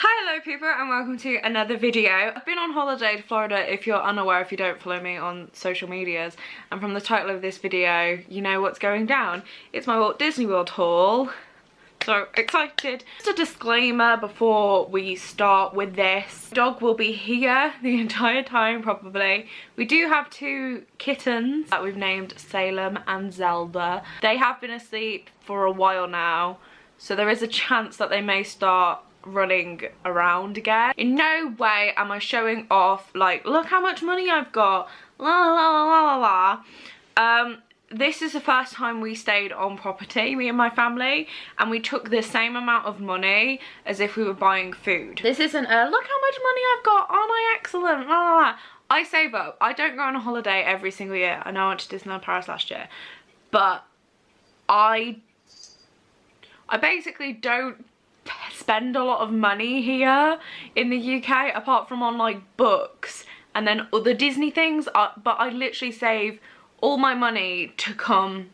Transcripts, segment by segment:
Hello people and welcome to another video. I've been on holiday to Florida, if you're unaware, if you don't follow me on social medias, and from the title of this video you know what's going down. It's my Walt Disney World haul. So excited. Just a disclaimer before we start with this. Dog will be here the entire time probably. We do have two kittens that we've named Salem and Zelda. They have been asleep for a while now, so there is a chance that they may start running around again. In no way am I showing off like, look how much money I've got, la la la la la la. This is the first time we stayed on property, me and my family, and we took the same amount of money as if we were buying food. This isn't a look how much money I've got, aren't I excellent, la la la. I save up. I don't go on a holiday every single year. I know I went to Disneyland Paris last year, but I basically don't spend a lot of money here in the UK apart from on like books and then other Disney things, but I literally save all my money to come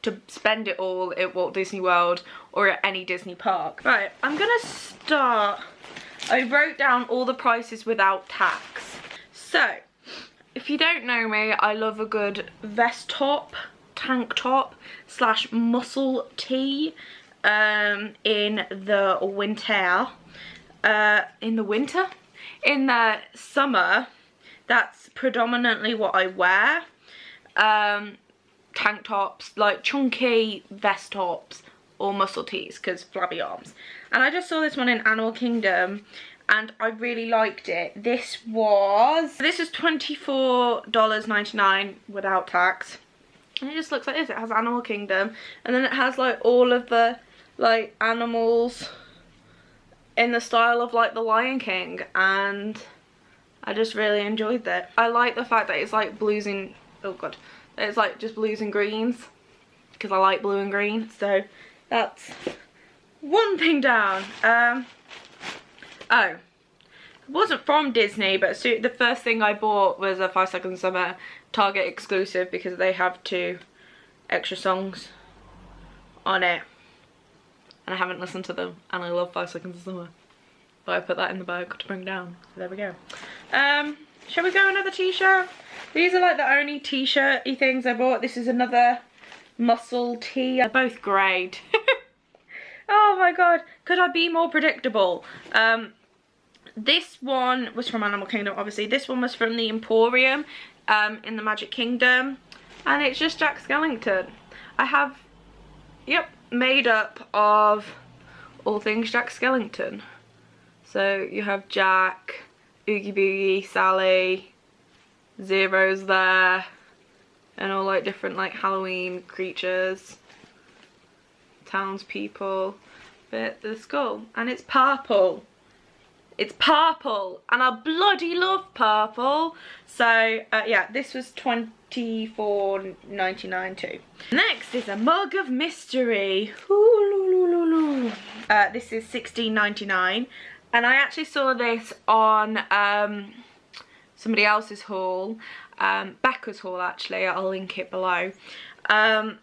to spend it all at Walt Disney World or at any Disney park. Right, I'm gonna start. I wrote down all the prices without tax. So if you don't know me, I love a good vest top, tank top slash muscle tee in the winter. In the summer, that's predominantly what I wear. Tank tops, like chunky vest tops or muscle tees because flabby arms. And I just saw this one in Animal Kingdom and I really liked it. This is $24.99 without tax. And it just looks like this. It has Animal Kingdom and then it has like all of the like animals in the style of like the Lion King, and I just really enjoyed that. I like the fact that it's like blues and it's like just blues and greens because I like blue and green, so that's one thing down. Oh, it wasn't from Disney, but the first thing I bought was a 5 Seconds of Summer Target exclusive because they have 2 extra songs on it. And I haven't listened to them, and I love 5 Seconds of Summer. But I put that in the bag to bring down. So there we go. Shall we go another t-shirt? These are like the only t-shirt-y things I bought. This is another muscle tee. They're both great. Oh my god, could I be more predictable? This one was from Animal Kingdom, obviously. This one was from the Emporium in the Magic Kingdom. And it's just Jack Skellington. I have, yep, made up of all things Jack Skellington. So you have Jack, Oogie Boogie, Sally, Zero's there, and all like different like Halloween creatures, townspeople, but the skull, and it's purple. It's purple, and I bloody love purple. So yeah, this was $24.99 too. Next is a mug of mystery. This is $16.99, and I actually saw this on somebody else's haul, Becca's haul actually. I'll link it below. And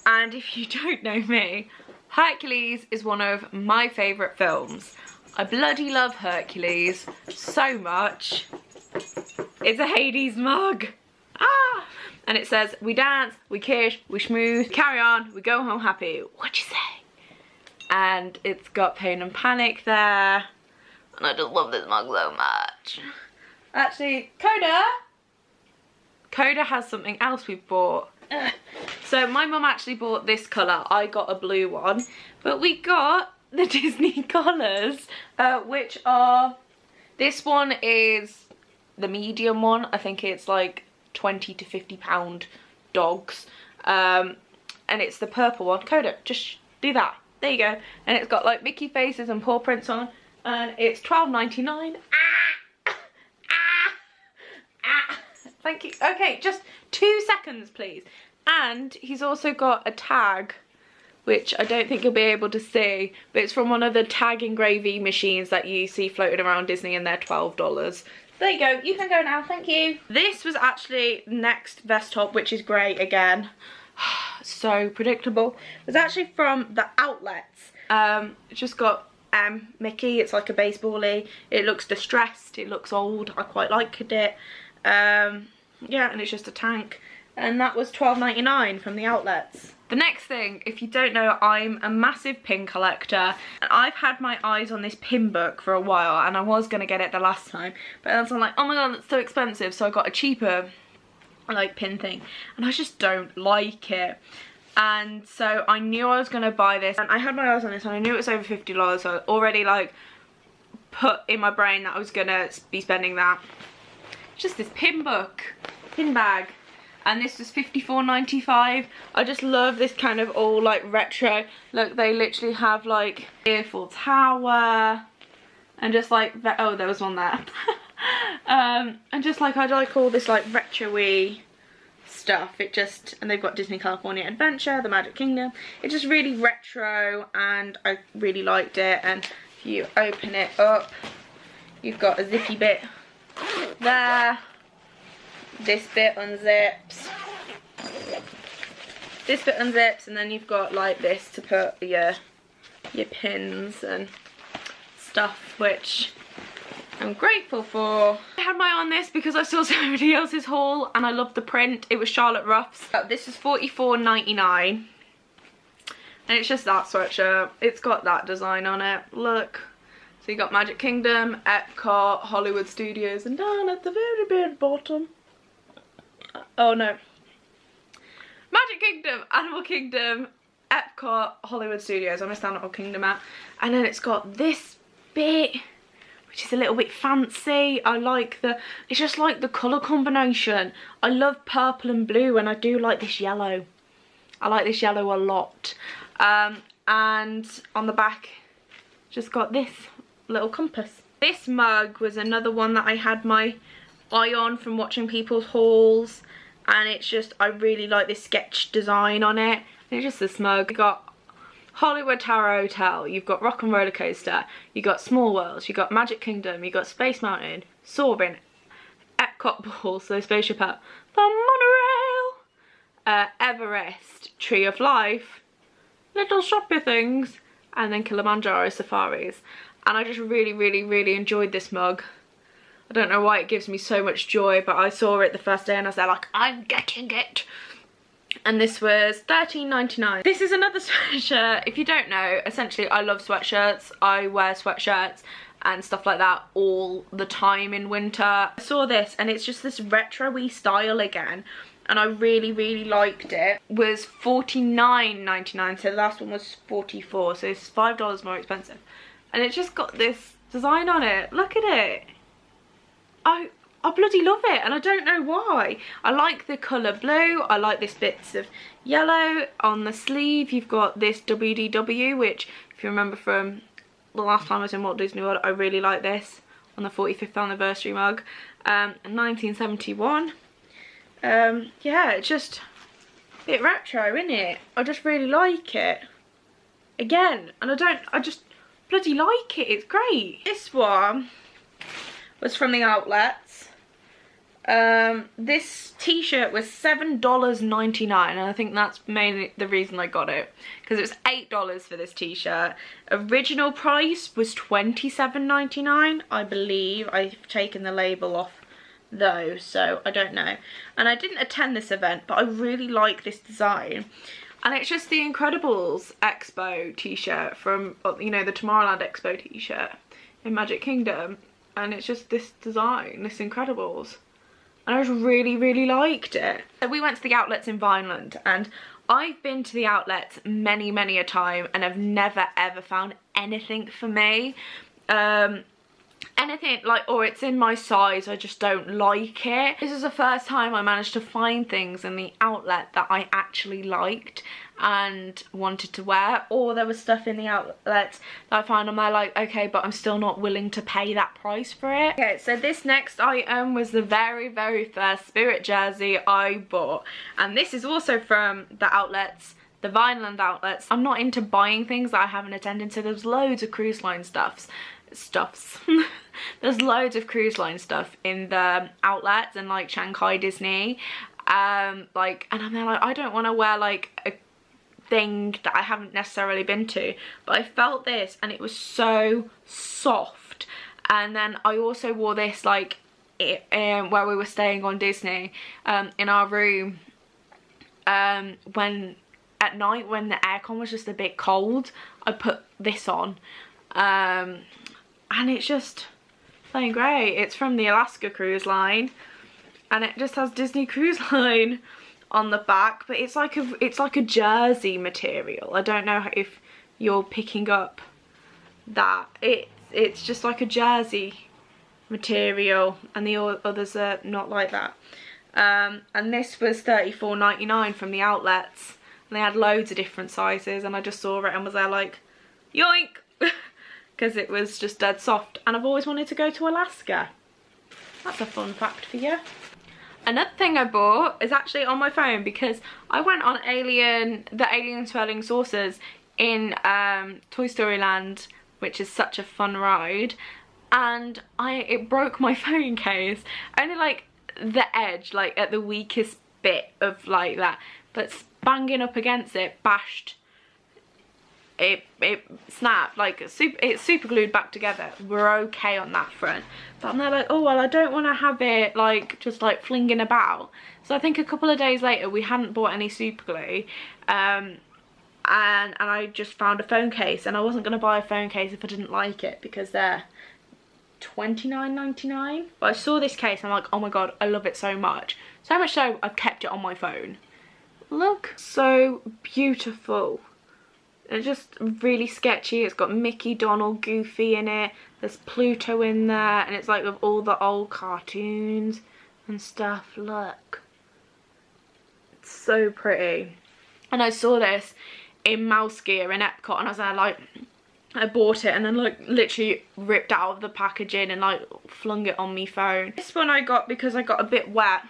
if you don't know me, Hercules is one of my favourite films. I bloody love Hercules so much. It's a Hades mug. Ah! And it says, we dance, we kiss, we schmooze, carry on, we go home happy. What'd you say? And it's got Pain and Panic there. And I just love this mug so much. Actually, Coda has something else we bought. So my mum actually bought this colour. I got a blue one. But we got the Disney collars, which are, this one is the medium one. I think it's like 20 to 50 pound dogs, and it's the purple one. Coda, just do that, there you go. And it's got like Mickey faces and paw prints on, and it's $12.99. Thank you. Okay, just 2 seconds please. And he's also got a tag, which I don't think you'll be able to see, but it's from one of the tag engraving machines that you see floating around Disney, and they're $12. There you go, you can go now, thank you. This was actually next vest top, which is great again. So predictable. It was actually from the outlets. It just got Mickey. It's like a baseball-y. It looks distressed, it looks old, I quite liked it. Yeah, and it's just a tank. And that was $12.99 from the outlets. The next thing, if you don't know, I'm a massive pin collector, and I've had my eyes on this pin book for a while, and I was going to get it the last time, but then I'm like, oh my god, it's so expensive, so I got a cheaper like pin thing, and I just don't like it. And so I knew I was going to buy this, and I had my eyes on this, and I knew it was over $50, so I already like put in my brain that I was going to be spending that. It's just this pin book, pin bag. And this was $54.95. I just love this kind of all like retro. Look, they literally have like Eiffel Tower and just like, oh, there was one there. And just like, I like all this like retro-y stuff. It just, and they've got Disney California Adventure, the Magic Kingdom. It's just really retro, and I really liked it. And if you open it up, you've got a zippy bit there. This bit unzips. This bit unzips, and then you've got like this to put your pins and stuff, which I'm grateful for. I had my eye on this because I saw somebody else's haul and I loved the print. It was Charlotte Ruff's. This is $44.99, and it's just that sweatshirt. It's got that design on it. Look. So you got Magic Kingdom, Epcot, Hollywood Studios, and down at the very, very bottom. Oh no. Magic Kingdom, Animal Kingdom, Epcot, Hollywood Studios. I missed Animal Kingdom out. And then it's got this bit, which is a little bit fancy. I like the, it's just like the colour combination. I love purple and blue, and I do like this yellow. I like this yellow a lot. And on the back, just got this little compass. This mug was another one that I had my eye on from watching people's hauls, and it's just, I really like this sketch design on it. It's just this mug. You got Hollywood Tower Hotel, you've got Rock and Roller Coaster, you got Small Worlds, you got Magic Kingdom, you got Space Mountain, Soarin', Epcot Ball, so Spaceship Up, the Monorail, Everest, Tree of Life, Little Shoppy Things, and then Kilimanjaro Safaris. And I just really, really, really enjoyed this mug. I don't know why it gives me so much joy, but I saw it the first day and I was there like, I'm getting it. And this was $13.99. This is another sweatshirt. If you don't know, essentially I love sweatshirts. I wear sweatshirts and stuff like that all the time in winter. I saw this and it's just this retro-y style again, and I really, really liked it. It was $49.99, so the last one was $44, so it's $5 more expensive. And it's just got this design on it. Look at it. I bloody love it, and I don't know why. I like the colour blue. I like this bits of yellow. On the sleeve you've got this WDW, which if you remember from the last time I was in Walt Disney World, I really like this on the 45th anniversary mug. 1971. Yeah, it's just a bit retro, isn't it? I just really like it. Again, and I just bloody like it. It's great. This one was from the outlets. This t-shirt was $7.99, and I think that's mainly the reason I got it, because it was $8 for this t-shirt. Original price was $27.99, I believe. I've taken the label off though, so I don't know. And I didn't attend this event, but I really like this design. And it's just the Incredibles Expo t-shirt from, you know, the Tomorrowland Expo t-shirt in Magic Kingdom. And it's just this design, this Incredibles. And I just really, really liked it. So we went to the outlets in Vineland, and I've been to the outlets many, many a time, and I've never ever found anything for me. Anything like, or it's in my size, I just don't like it. This is the first time I managed to find things in the outlet that I actually liked and wanted to wear, or there was stuff in the outlets that I find I'm like, okay, but I'm still not willing to pay that price for it. Okay, so this next item was the very, very first Spirit jersey I bought, and this is also from the outlets, the Vineland outlets. I'm not into buying things that I haven't attended, so there's loads of cruise line stuffs. There's loads of cruise line stuff in the outlets and like Shanghai Disney, like, and I'm there like, I don't want to wear like a thing that I haven't necessarily been to, but I felt this and it was so soft. And then I also wore this like where we were staying on Disney, in our room, when at night when the aircon was just a bit cold. I put this on, and it's just plain great. It's from the Alaska Cruise Line, and it just has Disney Cruise Line on the back, but it's like a jersey material. I don't know if you're picking up that. It's just like a jersey material, and the others are not like that. And this was $34.99 from the outlets, and they had loads of different sizes, and I just saw it and was there like, yoink, because it was just dead soft, and I've always wanted to go to Alaska. That's a fun fact for you. Another thing I bought is actually on my phone, because I went on the Alien Swirling Saucers in Toy Story Land, which is such a fun ride, and it broke my phone case. Only like the edge, like at the weakest bit of like that, but banging up against it bashed. It snapped, like it's super glued back together. We're okay on that front, but I'm there like, oh well, I don't want to have it like just like flinging about. So I think a couple of days later we hadn't bought any super glue, and I just found a phone case, and I wasn't going to buy a phone case if I didn't like it, because they're $29.99. But I saw this case and I'm like, oh my god, I love it so much. So much so I've kept it on my phone. Look, so beautiful. It's just really sketchy. It's got Mickey, Donald, Goofy in it. There's Pluto in there, and it's like with all the old cartoons and stuff. Look, it's so pretty. And I saw this in Mouse Gear in Epcot, and I was there like, I bought it and then like literally ripped out of the packaging and like flung it on my phone. This one I got because I got a bit wet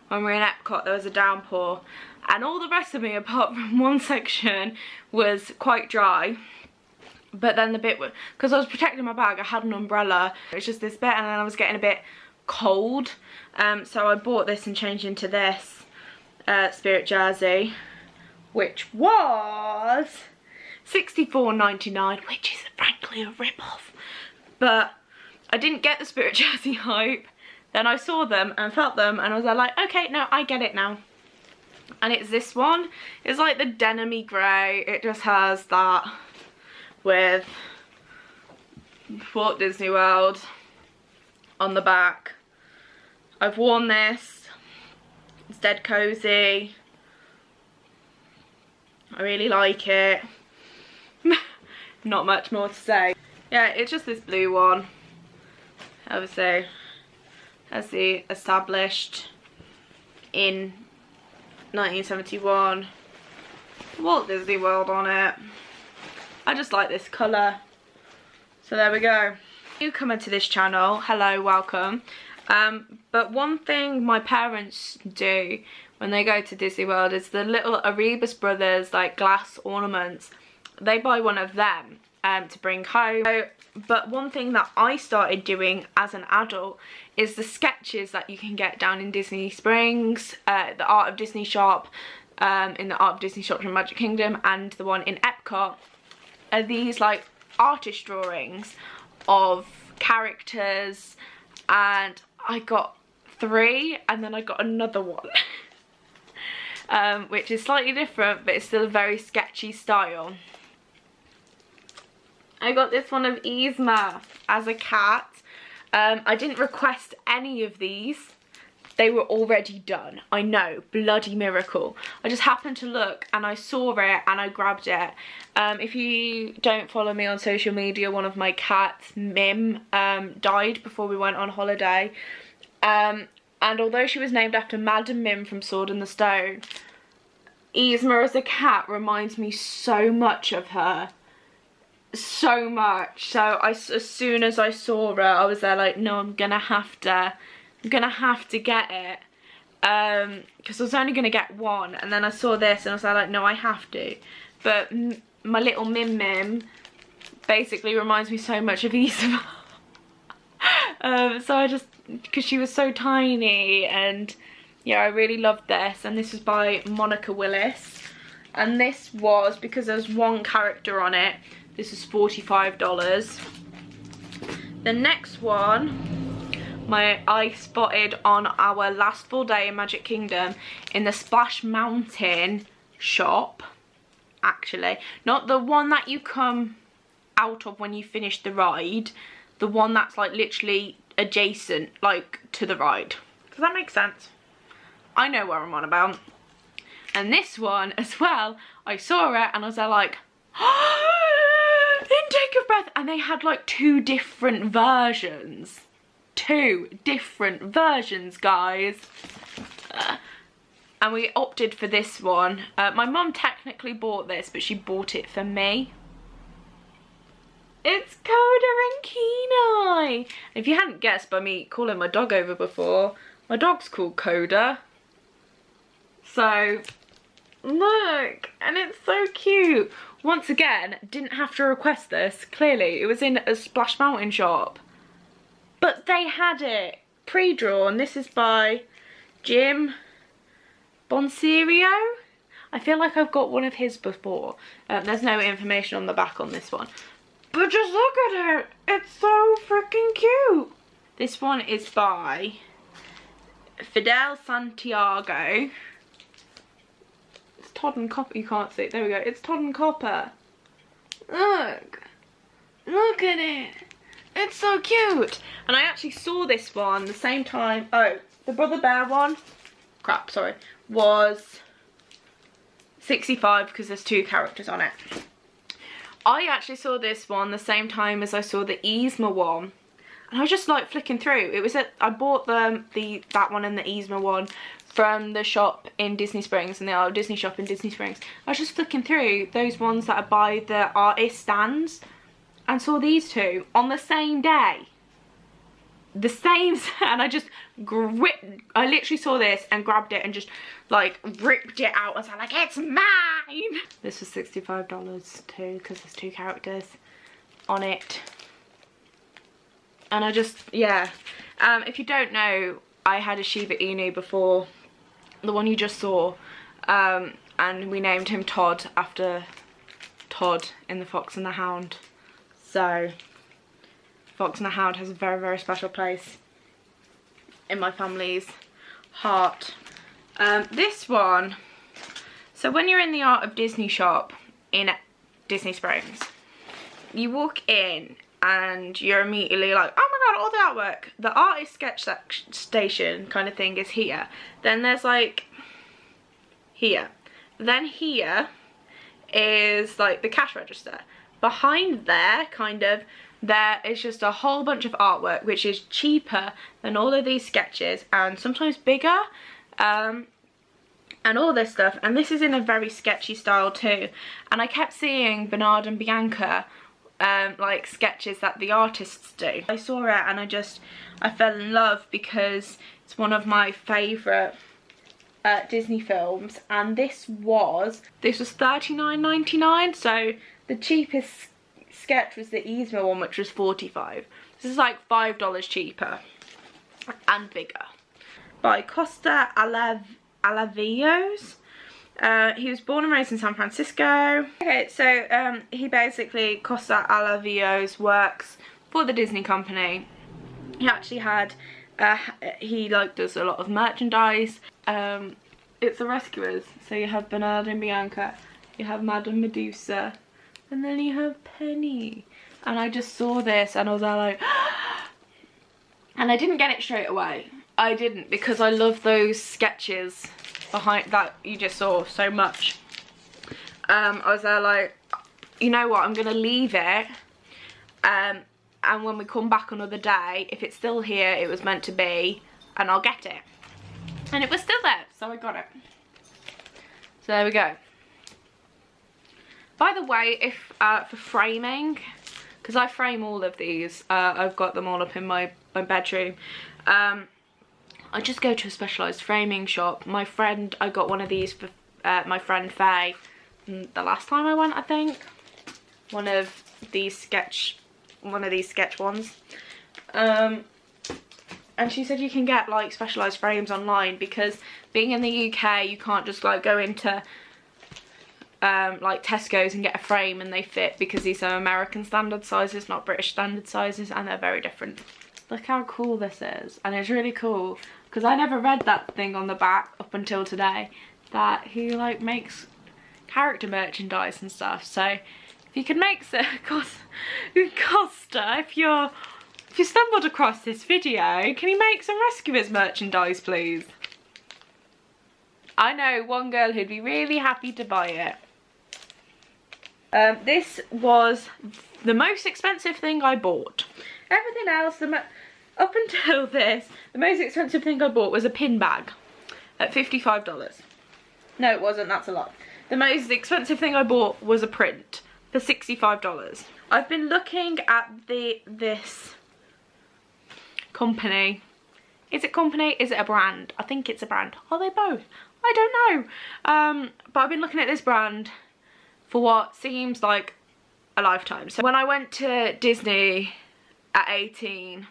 when we were in Epcot. There was a downpour, and all the rest of me apart from one section was quite dry. But then the bit, because I was protecting my bag, I had an umbrella. It was just this bit, and then I was getting a bit cold. So I bought this and changed into this Spirit jersey, which was $64.99, which is frankly a rip-off. But I didn't get the Spirit jersey hype. Then I saw them and felt them, and I was like, okay, no, I get it now. And it's this one. It's like the denim-y grey. It just has that with Walt Disney World on the back. I've worn this. It's dead cozy. I really like it. Not much more to say. Yeah, it's just this blue one. Obviously, as the established in 1971 Walt Disney World on it. I just like this colour. So there we go. Newcomer to this channel, hello, welcome. But one thing my parents do when they go to Disney World is the little Erebus Brothers like glass ornaments. They buy one of them to bring home. But one thing that I started doing as an adult is the sketches that you can get down in Disney Springs, the Art of Disney shop, in the Art of Disney shop in Magic Kingdom, and the one in Epcot, are these like artist drawings of characters. And I got 3, and then I got another one which is slightly different, but it's still a very sketchy style. I got this one of Yzma as a cat. I didn't request any of these. They were already done. I know, bloody miracle. I just happened to look and I saw it and I grabbed it. If you don't follow me on social media, one of my cats, Mim, died before we went on holiday. And although she was named after Madam Mim from Sword in the Stone, Yzma as a cat reminds me so much of her. So much. So as soon as I saw her, I was there like, no, I'm gonna have to get it, because I was only gonna get one, and then I saw this and I was like, no, I have to. But my little Mim basically reminds me so much of Yzma. So I just, because she was so tiny, and yeah, I really loved this. And this was by Monica Willis. and this was, because there's one character on it, this is $45. The next one, I spotted on our last full day in Magic Kingdom in the Splash Mountain shop, actually. Not the one that you come out of when you finish the ride, the one that's like literally adjacent, like, to the ride. Does that make sense? I know what I'm on about. And this one as well, I saw it and I was there like, intake of breath. And they had like 2 different versions. 2 different versions, guys. And we opted for this one. My mum technically bought this, but she bought it for me. It's Coda and Kenai. If you hadn't guessed by me calling my dog over before, my dog's called Coda. So, look, and it's so cute. Once again, didn't have to request this, clearly. It was in a Splash Mountain shop. But they had it pre-drawn. This is by Jim Bonserio. I feel like I've got one of his before. There's no information on the back on this one. But just look at it. It's so freaking cute. This one is by Fidel Santiago. It's Todd and Copper. You can't see it. There we go. It's Todd and Copper. Look. Look at it. It's so cute. And I actually saw this one the same time. Oh, the Brother Bear one. Crap, sorry. Was $65 because there's 2 characters on it. I actually saw this one the same time as I saw the Yzma one, and I was just like flicking through. It was I bought that one and the Yzma one from the shop in Disney Springs, and the Disney shop in Disney Springs. I was just flicking through those ones that are by the artist stands, and saw these 2 on the same day. The same, and I just I literally saw this and grabbed it and just like ripped it out and said like, it's mine. This was $65 too, because there's 2 characters on it. And I just, yeah. If you don't know, I had a Shiba Inu before, the one you just saw, and we named him Todd after Todd in The Fox and the Hound. So Fox and the Hound has a very, very special place in my family's heart. This one, so when you're in the Art of Disney shop in Disney Springs, you walk in and you're immediately like, oh my god, all the artwork. The artist sketch station kind of thing is here. Then there's like here. Then here is like the cash register. Behind there, kind of, there is just a whole bunch of artwork which is cheaper than all of these sketches and sometimes bigger, and all this stuff. And this is in a very sketchy style too. And I kept seeing Bernard and Bianca like sketches that the artists do. I saw it and I fell in love because it's one of my favourite Disney films, and this was $39.99, so the cheapest sketch was the Yzma one, which was $45. This is like $5 cheaper and bigger. By Costa Alavios. He was born and raised in San Francisco. Okay, so he basically, Costa Alavios, works for the Disney company. He actually had, he like does a lot of merchandise. It's the Rescuers. So you have Bernard and Bianca, you have Madame Medusa, and then you have Penny. And I just saw this and I was like, and I didn't get it straight away. I didn't, because I love those sketches behind that you just saw so much. I was there like, you know what, I'm gonna leave it, and when we come back another day, if it's still here, it was meant to be, and I'll get it. And it was still there, so I got it. So there we go. By the way, if for framing, because I frame all of these, I've got them all up in my bedroom. I just go to a specialised framing shop. I got one of these for my friend Faye the last time I went, I think. One of these sketch ones. And she said you can get like specialised frames online, because being in the UK, you can't just like go into like Tesco's and get a frame and they fit, because these are American standard sizes, not British standard sizes, and they're very different. Look how cool this is, and it's really cool because I never read that thing on the back up until today, that he like makes character merchandise and stuff. So if you could make Costa, if you stumbled across this video, can you make some Rescuers merchandise, please? I know one girl who'd be really happy to buy it. This was the most expensive thing I bought. Everything else, up until this, the most expensive thing I bought was a pin bag at $55. No, it wasn't, that's a lot. The most expensive thing I bought was a print for $65. I've been looking at this company. Is it company? Is it a brand? I think it's a brand. Are they both? I don't know. But I've been looking at this brand for what seems like a lifetime. So when I went to Disney at 18,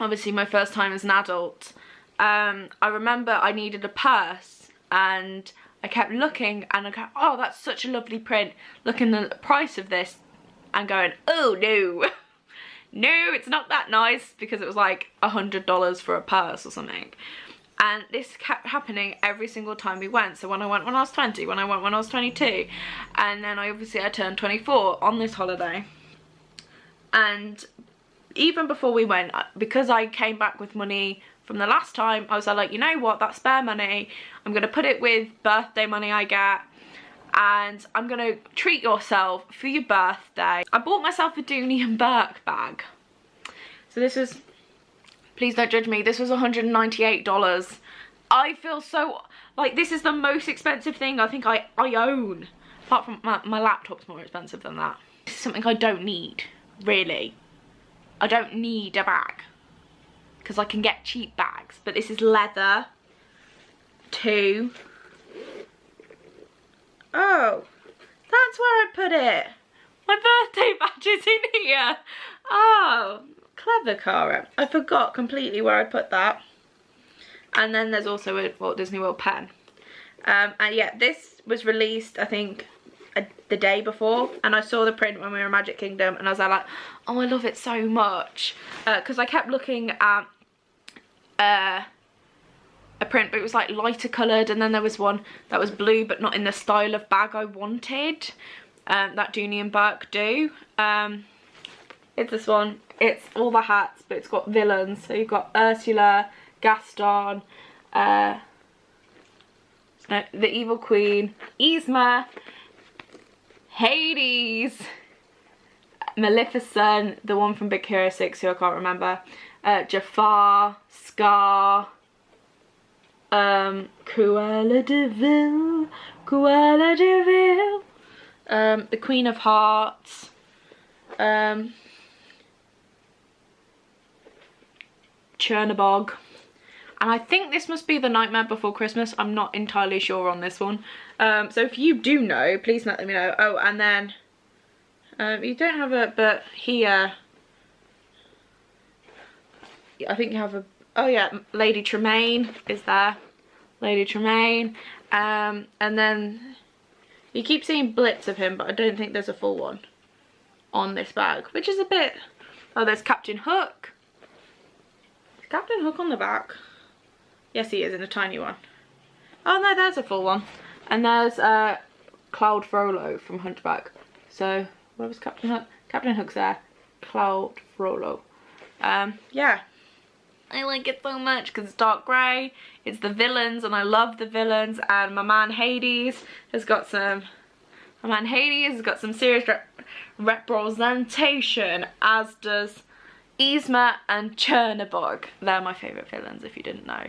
obviously my first time as an adult, I remember I needed a purse, and I kept looking and I go, oh, that's such a lovely print, looking at the price of this and going, oh no. No, it's not that nice, because it was like $100 for a purse or something. And this kept happening every single time we went. So when I went when I was 20, when I went when I was 22, and then I turned 24 on this holiday. And even before we went, because I came back with money from the last time, I was like, you know what, that spare money, I'm going to put it with birthday money I get, and I'm going to treat yourself for your birthday. I bought myself a Dooney Bourke bag. So this was, please don't judge me, this was $198. I feel so, like, this is the most expensive thing I think I own. Apart from my laptop's more expensive than that. This is something I don't need, really. I don't need a bag, because I can get cheap bags. But this is leather, too. Oh, that's where I put it. My birthday badge is in here. Oh, clever, Cara. I forgot completely where I put that. And then there's also a Walt Disney World pen. And yeah, this was released, I think, the day before, and I saw the print when we were in Magic Kingdom, and I was like, oh, I love it so much. Because I kept looking at a print, but it was like lighter coloured, and then there was one that was blue but not in the style of bag I wanted, that Dooney Bourke do. It's this one. It's all the hats, but it's got villains. So you've got Ursula, Gaston, the Evil Queen, Yzma, Hades, Maleficent, the one from Big Hero 6 who I can't remember, Jafar, Scar, Cruella de Vil, the Queen of Hearts, Chernabog, and I think this must be the Nightmare Before Christmas. I'm not entirely sure on this one. So if you do know, please let me know. Oh, and then you don't have a, but here I think you have a, oh yeah, Lady Tremaine is there. Lady Tremaine. And then you keep seeing blips of him, but I don't think there's a full one on this bag, which is a bit, oh, there's Captain Hook. Is Captain Hook on the back? Yes, he is, in a tiny one. Oh no, there's a full one. And there's Cloud Frollo from Hunchback. So, where was Captain Hook? Captain Hook's there. Cloud Frollo. Yeah. I like it so much because it's dark grey. It's the villains, and I love the villains. And my man Hades has got some... serious representation, as does Yzma and Chernabog. They're my favourite villains, if you didn't know.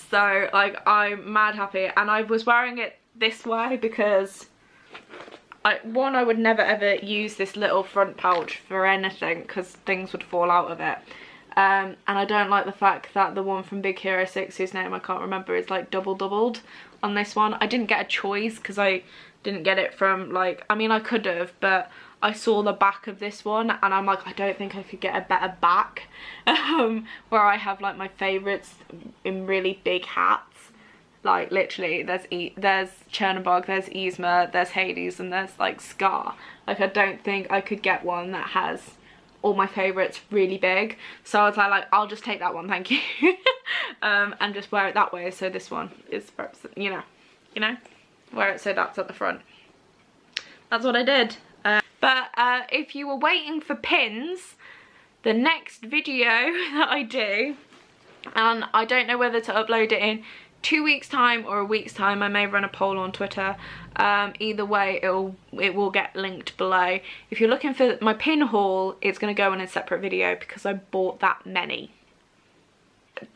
So, like, I'm mad happy. And I was wearing it this way because, I would never ever use this little front pouch for anything because things would fall out of it. And I don't like the fact that the one from Big Hero 6, whose name I can't remember, is like doubled on this one. I didn't get a choice because I didn't get it from, like, I mean I could have, but I saw the back of this one and I'm like, I don't think I could get a better back, where I have like my favourites in really big hats. Like literally there's Chernobog, there's Yzma, there's Hades, and there's like Scar. Like I don't think I could get one that has all my favourites really big, so I was like I'll just take that one, thank you. And just wear it that way, so this one is, you know, wear it so that's at the front. That's what I did. But if you were waiting for pins, the next video that I do, and I don't know whether to upload it in 2 weeks time or a week's time, I may run a poll on Twitter. Either way, it will get linked below. If you're looking for my pin haul, it's going to go in a separate video because I bought that many.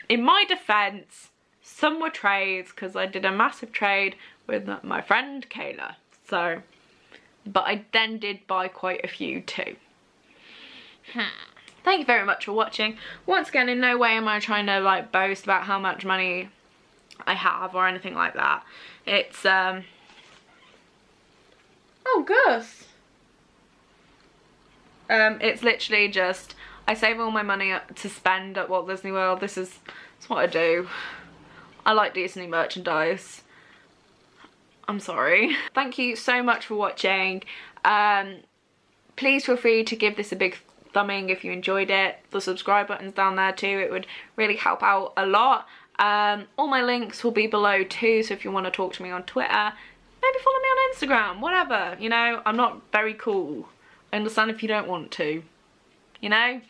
In my defense, some were trades because I did a massive trade with my friend Kayla, so, but I then did buy quite a few too. Thank you very much for watching. Once again, in no way am I trying to like boast about how much money I have or anything like that. It's oh Gus. It's literally just I save all my money to spend at Walt Disney World. That's what I do. I like Disney merchandise. I'm sorry. Thank you so much for watching. Please feel free to give this a big thumbing if you enjoyed it. The subscribe button's down there too. It would really help out a lot. All my links will be below too, so if you want to talk to me on Twitter, maybe follow me on Instagram, whatever, you know. I'm not very cool. I understand if you don't want to, you know.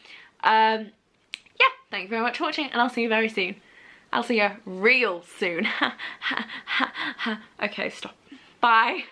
Yeah, thank you very much for watching, and I'll see you very soon. I'll see you real soon. Okay, stop. Bye.